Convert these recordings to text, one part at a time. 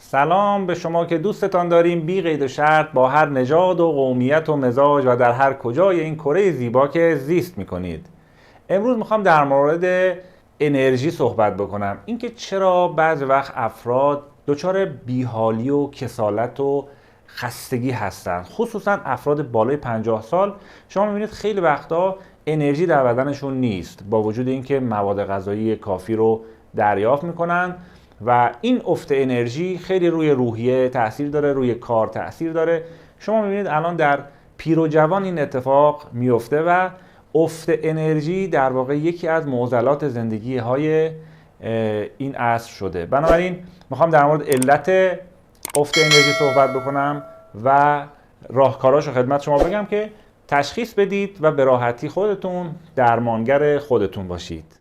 سلام به شما که دوستتان داریم بی قید و شرط با هر نژاد و قومیت و مزاج و در هر کجای این کره زیبا که زیست میکنید. امروز میخوام در مورد انرژی صحبت بکنم. اینکه چرا بعضی وقت افراد دچار بیحالی و کسالت و خستگی هستند، خصوصا افراد بالای 50 سال. شما میبینید خیلی وقتا انرژی در بدنشون نیست، با وجود اینکه مواد غذایی کافی رو دریافت میکنن و این افت انرژی خیلی روی روحیه تاثیر داره، روی کار تاثیر داره. شما میبینید الان در پیر و جوان این اتفاق میفته و افت انرژی در واقع یکی از معضلات زندگی های این عصر شده. بنابراین میخوام در مورد علت افت انرژی صحبت بکنم و راهکاراش رو خدمت شما بگم که تشخیص بدید و به راحتی خودتون درمانگر خودتون باشید.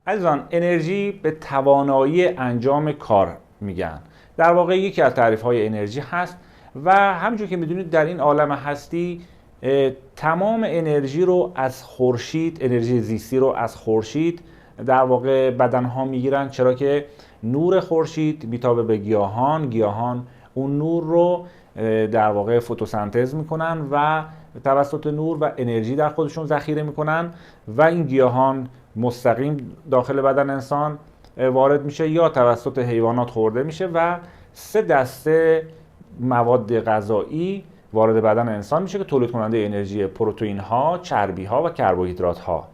عزیزان، انرژی به توانایی انجام کار میگن. در واقع یکی از تعریف‌های انرژی هست و همونجور که میدونید در این عالم هستی تمام انرژی رو از خورشید، انرژی زیستی رو از خورشید در واقع بدنها میگیرن، چرا که نور خورشید میتابه به گیاهان اون نور رو در واقع فتوسنتز میکنن و توسط نور و انرژی در خودشون ذخیره میکنن و این گیاهان مستقیم داخل بدن انسان وارد میشه یا توسط حیوانات خورده میشه و 3 دسته مواد غذایی وارد بدن انسان میشه که تولید کننده انرژی: پروتئین ها، چربی ها و کربوهیدرات ها.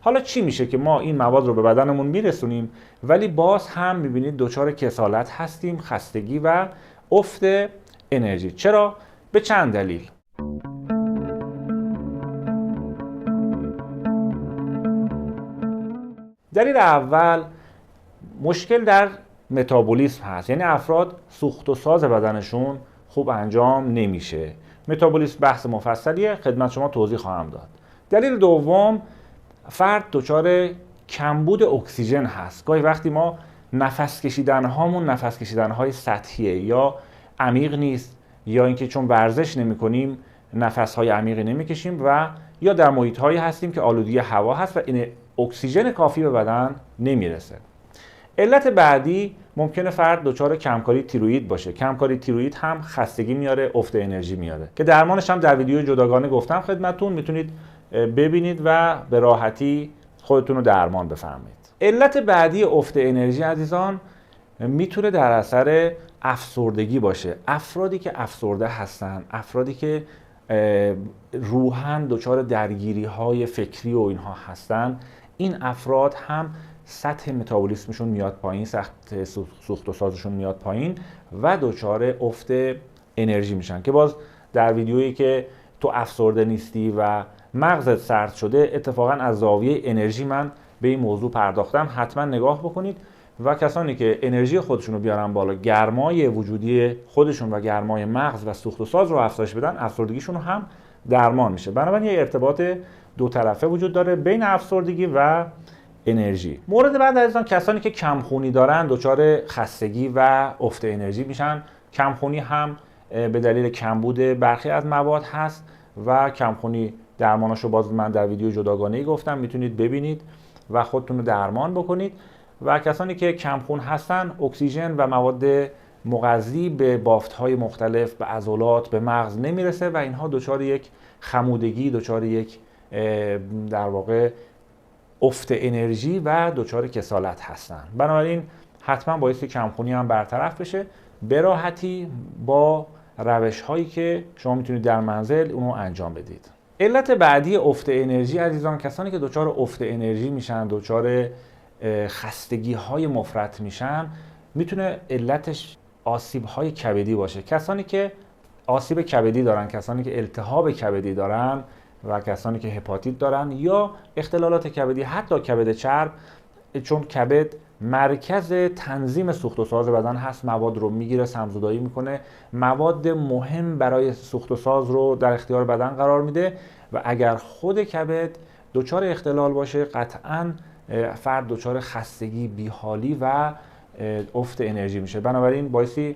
حالا چی میشه که ما این مواد رو به بدنمون میرسونیم ولی باز هم میبینید دچار کسالت هستیم، خستگی و افت انرژی؟ چرا؟ به چند دلیل. دلیل اول مشکل در متابولیسم هست، یعنی افراد سوخت و ساز بدنشون خوب انجام نمیشه. متابولیسم بحث مفصلیه، خدمت شما توضیح خواهم داد. دلیل دوم، فرد دچار کمبود اکسیژن هست. گاهی وقتی ما نفس کشیدن هامون نفس کشیدن های سطحیه یا عمیق نیست، یا اینکه چون ورزش نمی کنیم نفس های عمیقی نمی کشیم و یا در محیط هایی هستیم که آلودگی هوا هست و این اکسیژن کافی به بدن نمیرسه. علت بعدی ممکنه فرد دچار کمکاری تیروئید باشه. کمکاری تیروئید هم خستگی میاره، افت انرژی میاره که درمانش هم در ویدیو جداگانه گفتم خدمتتون، میتونید ببینید و به راحتی خودتون رو درمان بفرمایید. علت بعدی افت انرژی عزیزان میتونه در اثر افسردگی باشه. افرادی که افسرده هستن، افرادی که روحاً دچار درگیری های فکری و اینها هستن، این افراد هم سطح متابولیسمشون میاد پایین، سطح سوخت و سازشون میاد پایین و دچار افت انرژی میشن که باز در ویدیویی که تو افسرده نیستی و مغزت سرد شده اتفاقا از زاویه انرژی من به این موضوع پرداختم، حتما نگاه بکنید. و کسانی که انرژی خودشون رو بیارن بالا، گرمای وجودی خودشون و گرمای مغز و سوخت و ساز رو افزایش بدن، افسردگیشون هم درمان میشه. بنابراین یه ارتباط دو طرفه وجود داره بین افسردگی و انرژی. مورد بعد عزیزان، کسانی که کمخونی دارن دچار خستگی و افت انرژی میشن. کمخونی هم به دلیل کمبود برخی از مواد هست و کمخونی درماناشو باز من در ویدیو جداگانه‌ای گفتم، میتونید ببینید و خودتون رو درمان بکنید. و کسانی که کمخون هستن، اکسیژن و مواد مغذی به بافت‌های مختلف، به عضلات، به مغز نمیرسه و اینها دچار یک خمودگی، دچار یک در واقع افت انرژی و دچار کسالت هستن. بنابراین حتما بایستی کمخونی هم برطرف بشه به راحتی با روش هایی که شما میتونید در منزل اونو انجام بدید. علت بعدی افت انرژی عزیزان، کسانی که دچار افت انرژی میشن، دچار خستگی های مفرط میشن، میتونه علتش آسیب های کبدی باشه. کسانی که آسیب کبدی دارن، کسانی که التهاب کبدی دارن و کسانی که هپاتیت دارن یا اختلالات کبدی، حتی کبد چرب، چون کبد مرکز تنظیم سوخت و ساز بدن هست، مواد رو میگیره، سمزدایی میکنه، مواد مهم برای سوخت و ساز رو در اختیار بدن قرار میده و اگر خود کبد دچار اختلال باشه قطعاً فرد دچار خستگی، بیحالی و افت انرژی میشه. بنابراین بایستی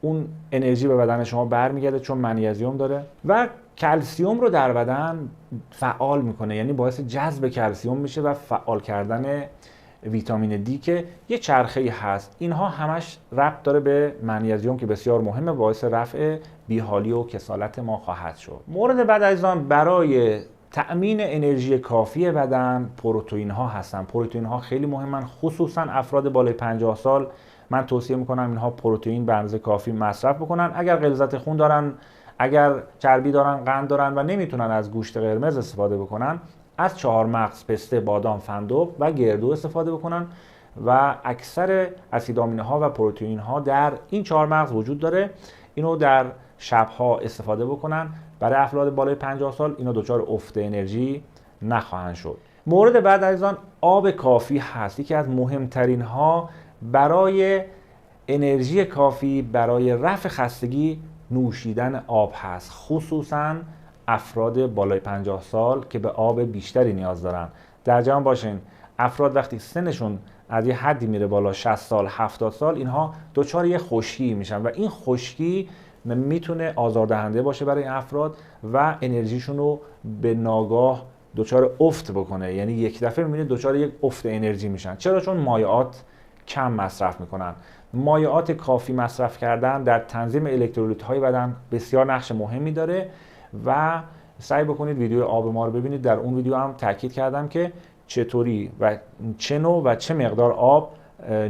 اون انرژی به بدن شما برمیگرده چون منیزیم داره و کلسیم رو در بدن فعال میکنه، یعنی باعث جذب کلسیم میشه و فعال کردن ویتامین دی که یه چرخه‌ای هست. اینها همش ربط داره به منیزیم که بسیار مهمه، باعث رفع بیحالی و کسالت ما خواهد شد. مورد بعد از آن برای تأمین انرژی کافی بدن پروتئین ها هستن. پروتئین ها خیلی مهمن، خصوصا افراد بالای 50 سال من توصیه میکنم اینها پروتئین به اندازه کافی مصرف بکنن. اگر غلظت خون دارن، اگر چربی دارن، قند دارن و نمیتونن از گوشت قرمز استفاده بکنن، از 4 مغز، پسته، بادام، فندق و گردو استفاده بکنن و اکثر اسید آمینه ها و پروتئین ها در این 4 مغز وجود داره. اینو در شبها استفاده بکنن. برای افراد بالای 50 سال اینا دچار افت انرژی نخواهند شد. مورد بعد از آن آب کافی هست. یکی از مهمترین ها برای انرژی کافی برای رفع خستگی نوشیدن آب هست، خصوصا افراد بالای 50 سال که به آب بیشتری نیاز دارن. در جمع باشین افراد وقتی سنشون از یه حدی میره بالا، 60 سال 70 سال، اینها دچار یه خشکی میشن و این خشکی میتونه آزاردهنده باشه برای این افراد و انرژیشون رو به ناگاه دچار افت بکنه، یعنی یک دفعه میبینید دچار یک افت انرژی میشن. چرا؟ چون مایعات کم مصرف میکنن. مایعات کافی مصرف کردن در تنظیم الکترولیت های بدن بسیار نقش مهمی داره و سعی بکنید ویدیو آب ما رو ببینید. در اون ویدیو هم تاکید کردم که چطوری و چه نوع و چه مقدار آب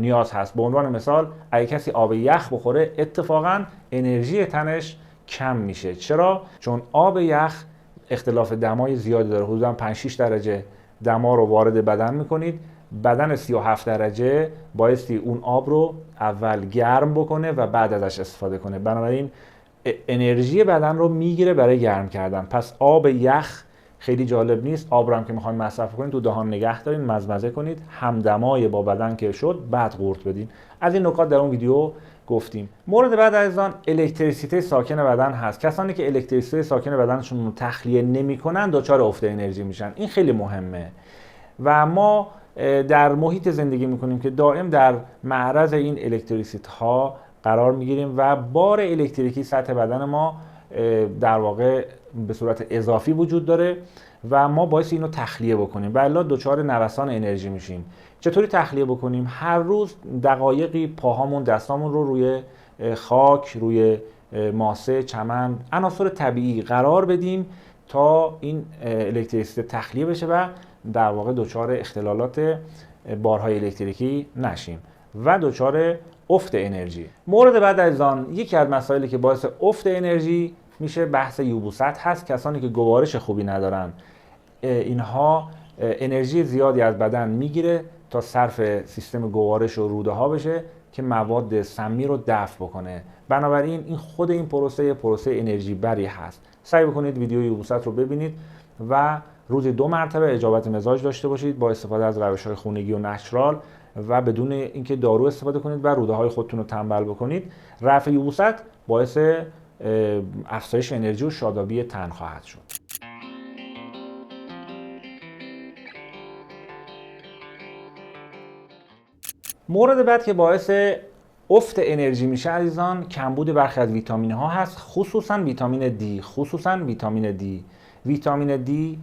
نیاز هست. به عنوان مثال اگه کسی آب یخ بخوره اتفاقا انرژی تنش کم میشه. چرا؟ چون آب یخ اختلاف دمای زیادی داره، حدودا 5-6 درجه دما رو وارد بدن میکنید. بدن 37 درجه بایستی اون آب رو اول گرم بکنه و بعد ازش استفاده کنه، بنابراین انرژی بدن رو میگیره برای گرم کردن. پس آب یخ خیلی جالب نیست. آب رو هم که میخواین مصرف کنید تو دهان نگه دارین، مزمزه کنید، همدمای با بدن که شد بعد قورت بدین. از این نکات در اون ویدیو گفتیم. مورد بعد از آن الکتریسیته ساکن بدن هست. کسانی که الکتریسیته ساکن بدنشون رو تخلیه نمی‌کنن دچار افت انرژی میشن. این خیلی مهمه و ما در محیط زندگی میکنیم که دائم در معرض این الکتریسیته ها قرار میگیریم و بار الکتریکی سطح بدن ما در واقع به صورت اضافی وجود داره و ما باعث اینو تخلیه بکنیم و الا دچار نوسان انرژی میشیم. چطوری تخلیه بکنیم؟ هر روز دقایقی پاهامون، دستامون رو روی خاک، روی ماسه، چمن، عناصر طبیعی قرار بدیم تا این الکتریسیته تخلیه بشه و در واقع دچار اختلالات بارهای الکتریکی نشیم و دچار افت انرژی. مورد بعد از آن یکی از مسائلی که باعث افت انرژی میشه بحث یبوست هست. کسانی که گوارش خوبی ندارن اینها انرژی زیادی از بدن میگیره تا صرف سیستم گوارش و روده ها بشه که مواد سمی رو دفع بکنه. بنابراین این خود این پروسه انرژی بری هست. سعی بکنید ویدیو یبوست رو ببینید و روزی 2 مرتبه اجابت مزاج داشته باشید با استفاده از روش‌های خونگی و نچرال و بدون اینکه دارو استفاده کنید و روده های خودتون رو تنبل بکنید. رفع یبوست باعث افزایش انرژی و شادابی تن خواهد شد. مورد بعد که باعث افت انرژی میشه عزیزان کمبود برخی از ویتامین ها هست، خصوصا ویتامین دی. ویتامین دی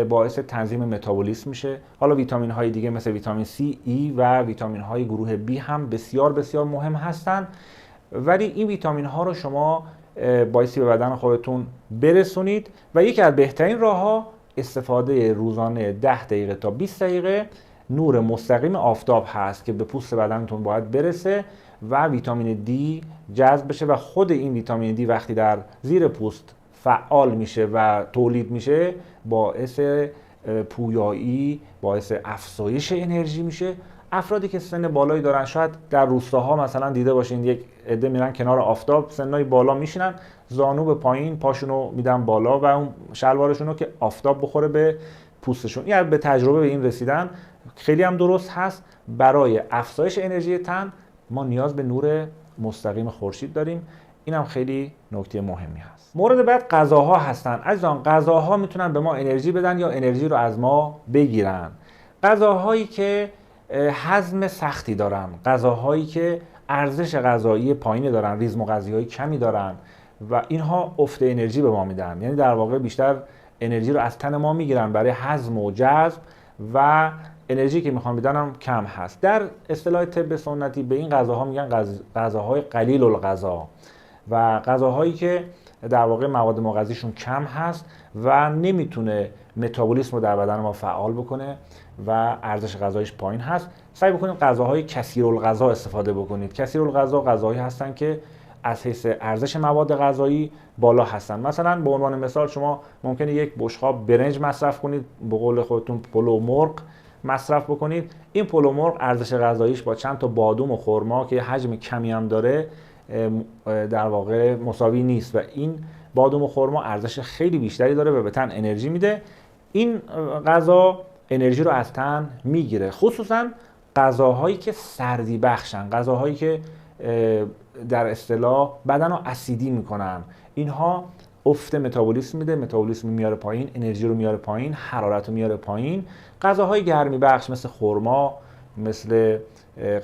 باعث تنظیم متابولیسم میشه. حالا ویتامین های دیگه مثل ویتامین C، E و ویتامین های گروه B هم بسیار بسیار مهم هستند، ولی این ویتامین ها رو شما بایستی به بدن خودتون برسونید و یکی از بهترین راه ها استفاده روزانه 10 دقیقه تا 20 دقیقه نور مستقیم آفتاب هست که به پوست بدنتون باید برسه و ویتامین دی جذب بشه و خود این ویتامین دی وقتی در زیر پوست فعال میشه و تولید میشه باعث پویایی، باعث افزایش انرژی میشه. افرادی که سن بالایی دارن، شاید در روستاها مثلا دیده باشین یک عده میرن کنار آفتاب، سنای بالا میشینن، زانو به پایین پاشونو میدن بالا و اون شلوارشونو که آفتاب بخوره به پوستشون. یعنی به تجربه به این رسیدن. خیلی هم درست هست. برای افزایش انرژی تن ما نیاز به نور مستقیم خورشید داریم. این هم خیلی نکته مهمی هست. مورد بعد غذاها هستن. عزیزان غذاها میتونن به ما انرژی بدن یا انرژی رو از ما بگیرن. غذاهایی که هضم سختی دارن، غذاهایی که ارزش غذایی پایینی دارن، ریز مغذی‌های کمی دارن و اینها افت انرژی به ما میدن. یعنی در واقع بیشتر انرژی رو از تن ما میگیرن برای هضم و جذب و انرژی که میخوان بدن هم کم هست. در اصطلاح طب سنتی به این غذاها میگن غذاهای قلیل الغذا و غذاهایی که در واقع مواد مغذیشون کم هست و نمیتونه متابولیسم رو در بدن ما فعال بکنه و ارزش غذاییش پایین هست. سعی بکنید غذاهای کثیرالغذا استفاده بکنید. کثیرالغذا غذاهایی هستن که از حیث ارزش مواد غذایی بالا هستن. مثلا به عنوان مثال شما ممکنه یک بشقاب برنج مصرف کنید، به قول خودتون پلو مرغ مصرف بکنید. این پلو مرغ ارزش غذاییش با چند تا بادام و خرما که حجم کمی هم داره در واقع مساوی نیست و این بادام و خرما ارزش خیلی بیشتری داره و به تن انرژی میده. این غذا انرژی رو از تن میگیره، خصوصا غذاهایی که سردی بخشن، غذاهایی که در اصطلاح بدن رو اسیدی میکنن. اینها افت متابولیسم میده، متابولیسم میاره پایین، انرژی رو میاره پایین، حرارت رو میاره پایین. غذاهای گرمی بخش مثل خرما، مثل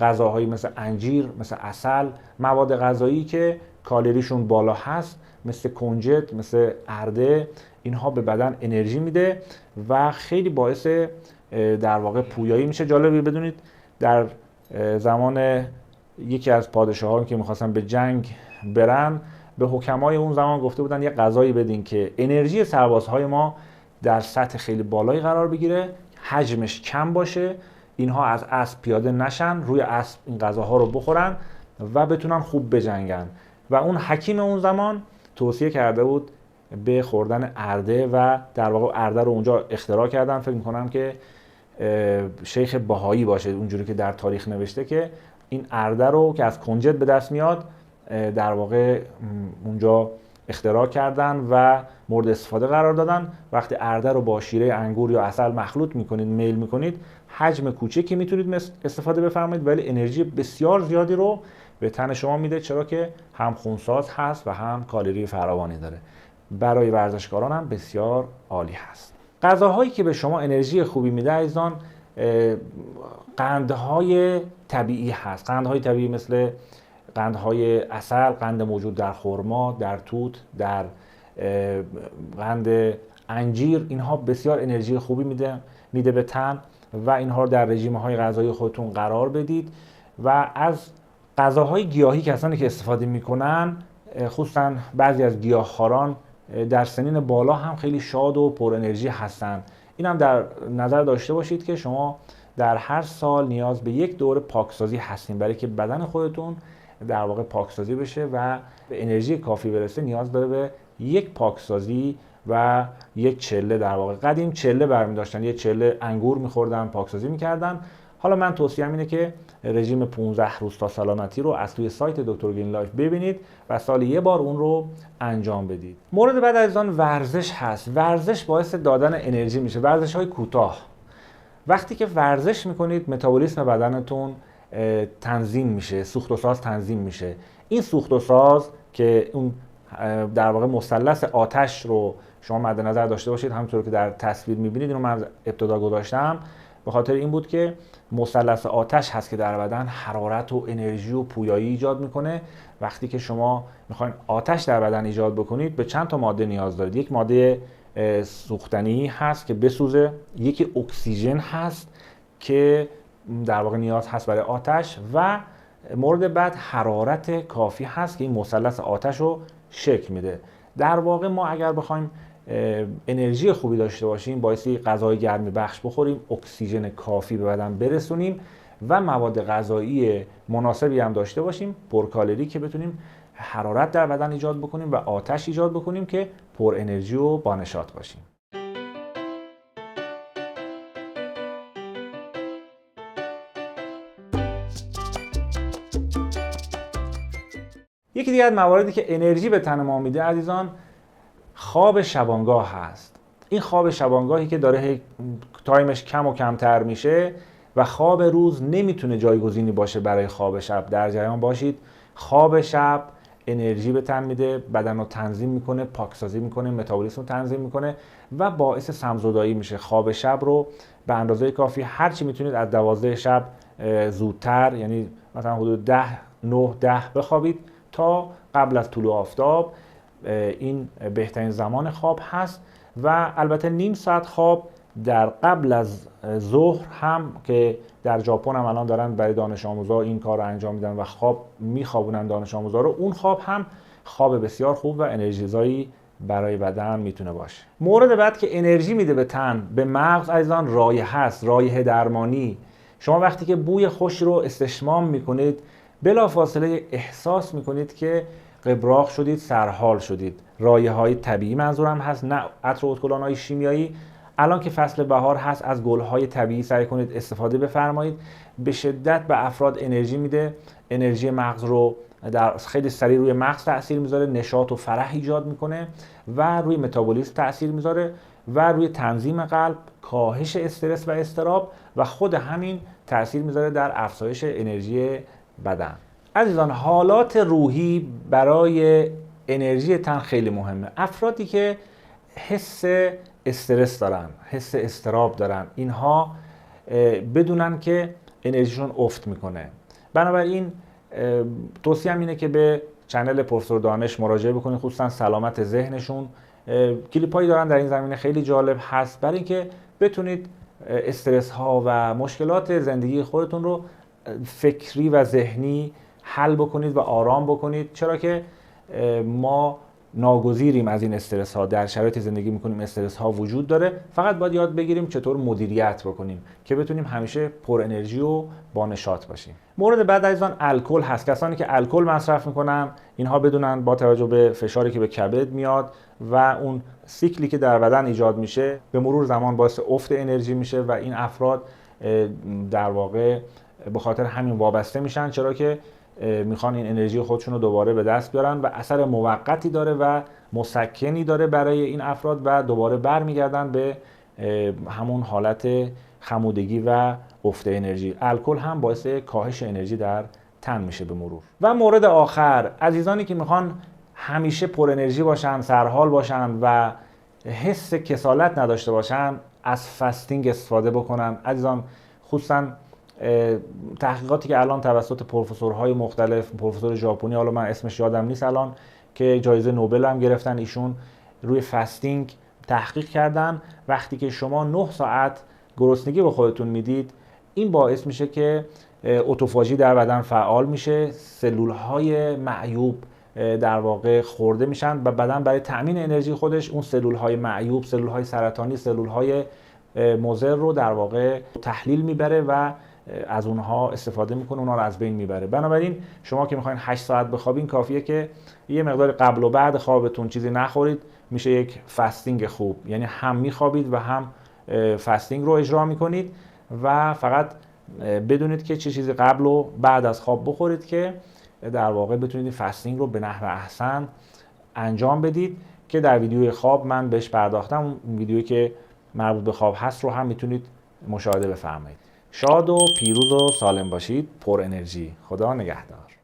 غذاهایی مثل انجیر، مثل عسل، مواد غذایی که کالریشون بالا هست مثل کنجد، مثل ارده، اینها به بدن انرژی میده و خیلی باعث در واقع پویایی میشه. جالبی بدونید در زمان یکی از پادشاهان که میخواستن به جنگ برن به حکمای اون زمان گفته بودن یه غذایی بدین که انرژی سربازهای ما در سطح خیلی بالایی قرار بگیره، حجمش کم باشه، اینها از اسب پیاده نشن، روی اسب این غذاها رو بخورن و بتونن خوب بجنگن. و اون حکیم اون زمان توصیه کرده بود به خوردن ارده و در واقع ارده رو اونجا اختراع کردن. فکر میکنم که شیخ بهایی باشه اونجوری که در تاریخ نوشته که این ارده رو که از کنجد به دست میاد در واقع اونجا اختراع کردن و مورد استفاده قرار دادن. وقتی ارده رو با شیره انگور یا عسل مخلوط میکنید، میل میکنید، حجم کوچکی میتونید استفاده بفرمایید ولی انرژی بسیار زیادی رو به تن شما میده، چرا که هم خونساز هست و هم کالری فراوانی داره. برای ورزشکاران هم بسیار عالی هست. غذاهایی که به شما انرژی خوبی میده عزیزان قندهای طبیعی هست. قندهای طبیعی مثل قندهای عسل، قند موجود در خرما، در توت، در قند انجیر، اینها بسیار انرژی خوبی میده به تن و اینها رو در رژیم‌های غذایی خودتون قرار بدید. و از غذاهای گیاهی کسانی که استفاده میکنن، خصوصا بعضی از گیاهخواران در سنین بالا هم خیلی شاد و پر انرژی هستن. این هم در نظر داشته باشید که شما در هر سال نیاز به یک دوره پاکسازی هستین برای که بدن خودتون در واقع پاکسازی بشه و به انرژی کافی برسه. نیاز داره به یک پاکسازی و یک چله. در واقع قدیم چله برمی داشتن، یک چله انگور میخوردن، پاکسازی میکردن. حالا من توصیه‌ام اینه که رژیم 15 روز تا سلامتی رو از توی سایت دکتر گرین لایف ببینید و سال یک بار اون رو انجام بدید. مورد بعد از آن ورزش هست. ورزش باعث دادن انرژی میشه. ورزش‌های کوتاه. وقتی که ورزش میکنید متابولیسم بدنتون تنظیم میشه، سوخت و ساز تنظیم میشه. این سوخت و ساز که اون در واقع مثلث آتش رو شما مد نظر داشته باشید، همونطور که در تصویر میبینید، اینو من ابتدا گذاشتم به خاطر این بود که مثلث آتش هست که در بدن حرارت و انرژی و پویایی ایجاد میکنه. وقتی که شما میخواین آتش در بدن ایجاد بکنید به چند تا ماده نیاز دارید. یک ماده سوختنی هست که بسوزه، یکی اکسیژن هست که در واقع نیاز هست برای آتش و مورد بعد حرارت کافی هست که این مثلث آتش رو شکل میده. در واقع ما اگر بخوایم انرژی خوبی داشته باشیم بایستی غذای گرمی بخش بخوریم، اکسیژن کافی به بدن برسونیم و مواد غذایی مناسبی هم داشته باشیم، پرکالری، که بتونیم حرارت در بدن ایجاد بکنیم و آتش ایجاد بکنیم که پر انرژی و بانشاط باشیم. یکی دیگه از مواردی که انرژی به تن ما میده عزیزان خواب شبانگاه هست. این خواب شبانگاهی که داره تایمش کم و کمتر میشه و خواب روز نمیتونه جایگزینی باشه برای خواب شب. در جریان باشید خواب شب انرژی به تن میده، بدن رو تنظیم میکنه، پاکسازی میکنه، متابولیسم رو تنظیم میکنه و باعث سمزدایی میشه. خواب شب رو به اندازه کافی هرچی میتونید از 12 شب زودتر، یعنی مثلا حدود 10 9-10 بخوابید تا قبل از طلوع آفتاب. این بهترین زمان خواب هست و البته نیم ساعت خواب در قبل از ظهر هم که در ژاپن هم الان دارن برای دانش آموزا این کار رو انجام میدن و خواب میخوابونن دانش آموزا رو. اون خواب هم خواب بسیار خوب و انرژیزایی برای بدن میتونه باشه. مورد بعد که انرژی میده به تن، به مغز عزیزان، رایحه هست، رایحه درمانی. شما وقتی که بوی خوش رو استشمام میکنید بلافاصله احساس میکنید که قبراق شدید، سرحال شدید. رایحه‌های طبیعی منظورم هست، نه عطر و ادکلان‌های شیمیایی. الان که فصل بهار هست از گل‌های طبیعی سعی کنید استفاده بفرمایید. به شدت به افراد انرژی میده، انرژی مغز رو در خیلی سریع روی مغز تاثیر میذاره، نشاط و فرح ایجاد میکنه و روی متابولیسم تاثیر میذاره و روی تنظیم قلب، کاهش استرس و اضطراب و خود همین تاثیر میذاره در افزایش انرژی بدن. عزیزان، حالات روحی برای انرژی تن خیلی مهمه. افرادی که حس استرس دارن، حس اضطراب دارن، اینها بدونن که انرژیشون افت میکنه. بنابراین توصیه‌ام اینه که به چنل پروفسور دانش مراجعه بکنید، خصوصا سلامت ذهنشون. کلیپایی دارن در این زمینه خیلی جالب هست برای اینکه بتونید استرس ها و مشکلات زندگی خودتون رو فکری و ذهنی حل بکنید و آرام بکنید، چرا که ما ناگزیریم از این استرس ها، در شرایط زندگی میکنیم استرس ها وجود داره، فقط باید یاد بگیریم چطور مدیریت بکنیم که بتونیم همیشه پر انرژی و با نشاط باشیم. مورد بعد عزیزان الکل هست. کسانی که الکل مصرف میکنن اینها بدونن با توجه به فشاری که به کبد میاد و اون سیکلی که در بدن ایجاد میشه به مرور زمان باعث افت انرژی میشه و این افراد در واقع به خاطر همین وابسته میشن، چرا که میخوان این انرژی خودشون رو دوباره به دست بیارن و اثر موقتی داره و مسکنی داره برای این افراد و دوباره برمیگردن به همون حالت خمودگی و افت انرژی. الکل هم باعث کاهش انرژی در تن میشه به مرور. و مورد آخر، عزیزانی که میخوان همیشه پر انرژی باشن، سرحال باشن و حس کسالت نداشته باشن، از فستینگ استفاده بکنن. عزیزان، خصوصا تحقیقاتی که الان توسط پروفسورهای مختلف، پروفسور ژاپنی، حالا من اسمش یادم نیست الان، که جایزه نوبل هم گرفتن، ایشون روی فستینگ تحقیق کردن. وقتی که شما 9 ساعت گرسنگی به خودتون میدید، این باعث میشه که اتوفاژی در بدن فعال میشه، سلولهای معیوب در واقع خورده میشن و بدن برای تأمین انرژی خودش اون سلولهای معیوب، سلولهای سرطانی، سلولهای مضر رو در واقع تحلیل میبره و از اونها استفاده میکنه، اونها رو از بین میبره. بنابراین شما که میخواین 8 ساعت بخوابین، کافیه که یه مقدار قبل و بعد خوابتون چیزی نخورید، میشه یک فستینگ خوب. یعنی هم میخوابید و هم فستینگ رو اجرا میکنید و فقط بدونید که چه چیزی قبل و بعد از خواب بخورید که در واقع بتونید این فستینگ رو به نحو احسن انجام بدید که در ویدیوی خواب من بهش پرداختم. اون ویدیویی که مربوط به خواب هست رو هم میتونید مشاهده بفرمایید. شاد و پیروز و سالم باشید، پر انرژی. خدا نگهدار.